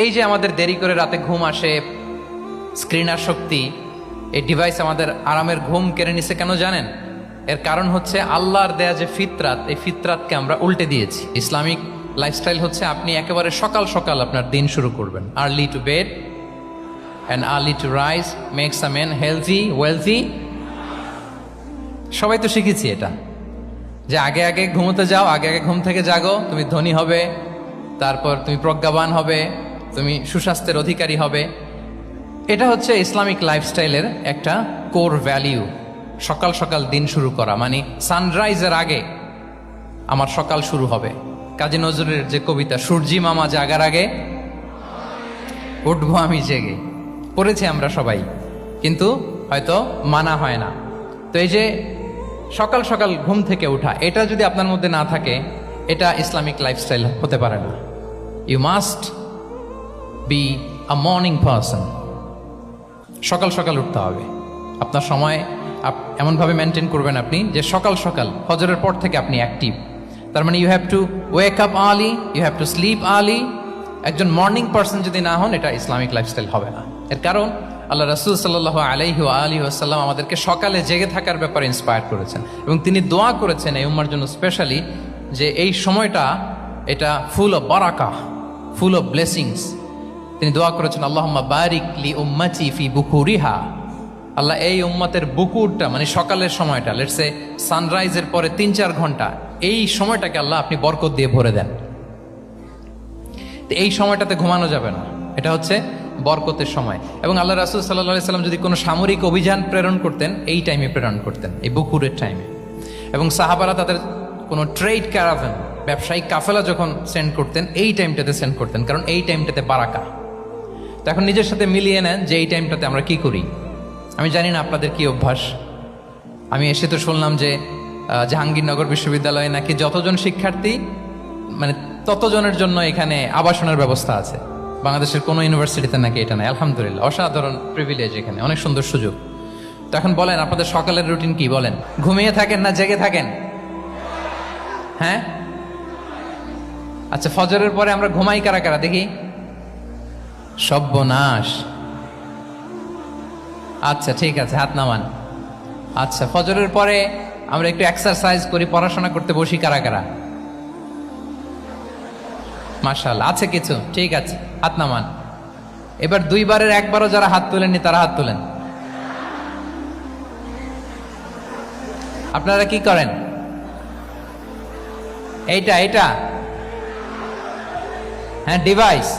এই যে আমাদের দেরি করে রাতে ঘুম আসে, স্ক্রিন আর শক্তি, এই ডিভাইস আমাদের আরামের ঘুম কেড়ে নিছে কেন জানেন? এর কারণ হচ্ছে আল্লাহর দেয়া যে ফিতরাত, এই ফিতরাতকে আমরা উল্টে দিয়েছি। ইসলামিক লাইফস্টাইল হচ্ছে আপনি একেবারে সকাল সকাল আপনার দিন শুরু করবেন। Early to bed and early to rise makes a man healthy wealthy. সবাই তো শিখেছি এটা, যে আগে আগে ঘুমোতে যাও, আগে আগে ঘুম থেকে জাগো, তুমি ধনী হবে, তারপর তুমি প্রজ্ঞাবান হবে, তুমি সুস্বাস্থ্যের অধিকারী হবে। এটা হচ্ছে ইসলামিক লাইফস্টাইলের একটা কোর ভ্যালিউ। সকাল সকাল দিন শুরু করা মানে সানরাইজের আগে আমার সকাল শুরু হবে। কাজী নজরুলের যে কবিতা, সূর্যি মামা জাগার আগে উঠবো আমি জেগে, পড়েছি আমরা সবাই, কিন্তু হয়তো মানা হয় না। তো এই যে সকাল সকাল ঘুম থেকে ওঠা, এটা যদি আপনার মধ্যে না থাকে, এটা ইসলামিক লাইফস্টাইল হতে পারে না। You must be a morning person. সকাল সকাল উঠতে হবে। আপনার সময় এমনভাবে মেনটেন করবেন আপনি যে সকাল সকাল ফজরের পর থেকে আপনি অ্যাক্টিভ। তার মানে you have to wake up early, you have to sleep early. একজন মর্নিং পারসন যদি না হন, এটা ইসলামিক লাইফস্টাইল হবে না। এর কারণ আল্লাহ রাসূল সাল্লাল্লাহু আলাইহি ওয়া আলিহি ওয়াসাল্লাম আমাদেরকে সকালে জেগে থাকার ব্যাপারে ইন্সপায়ার করেছেন, এবং তিনি দোয়া করেছেন এই উম্মার জন্য স্পেশালি, যে এই সময়টা এটা ফুল অফ বারাকা, ফুল অফ ব্লেসিংস। তিনি দোয়া করেছেন, আল্লাহুম্মা বারিক লি উম্মতি ফি বুকুরিহা। আল্লাহ এই উম্মতের বুকুরটা মানে সকালের সময়টা, লেটস সে সানরাইজের পরে ৩-৪ ঘন্টা, এই সময়টাকে আল্লাহ আপনি বরকত দিয়ে ভরে দেন। এই সময়টাতে ঘুমানো যাবে না, এটা হচ্ছে বরকতের সময়। এবং আল্লাহ রাসূল সাল্লাল্লাহু আলাইহি সাল্লাম যদি কোনো সামরিক অভিযান প্রেরণ করতেন, এই টাইমে প্রেরণ করতেন, এই বুকুরের টাইমে। এবং সাহাবারা তাদের কোনো ট্রেড ক্যারাভেন, ব্যবসায়িক কাফেলা যখন সেন্ড করতেন, এই টাইমটাতে সেন্ড করতেন, কারণ এই টাইমটাতে বারাকা। তো এখন নিজের সাথে মিলিয়ে নেন যে এই টাইমটাতে আমরা কি করি। আমি জানি না আপনাদের কি অভ্যাস। আমি এসে তো শুনলাম যে জাহাঙ্গীরনগর বিশ্ববিদ্যালয়ে নাকি যতজন শিক্ষার্থী, মানে ততজনের জন্য এখানে আবাসনের ব্যবস্থা আছে। বাংলাদেশের কোনো ইউনিভার্সিটিতে নাকি এটা নাই। আলহামদুলিল্লাহ, অসাধারণ প্রিভিলেজ, এখানে অনেক সুন্দর সুযোগ। তো এখন বলেন, আপনাদের সকালের রুটিন কি? বলেন, ঘুমিয়ে থাকেন না জেগে থাকেন? হ্যাঁ, আচ্ছা, ফজরের পরে আমরা ঘুমাই কারা কারা দেখি? সর্বনাশ। আচ্ছা ঠিক আছে, হাত নামান। আচ্ছা, ফজরের পরে আমরা একটু এক্সারসাইজ করি, পড়াশোনা করতে বসি কারা কারা? মাশাআল্লাহ, আছে কিছু, ঠিক আছে, হাত নামান। এবার 2 বারের 1 বারও যারা হাত তোলেননি তারা হাত তোলেন। আপনারা কি করেন? এইটা হ্যাঁ, ডিভাইস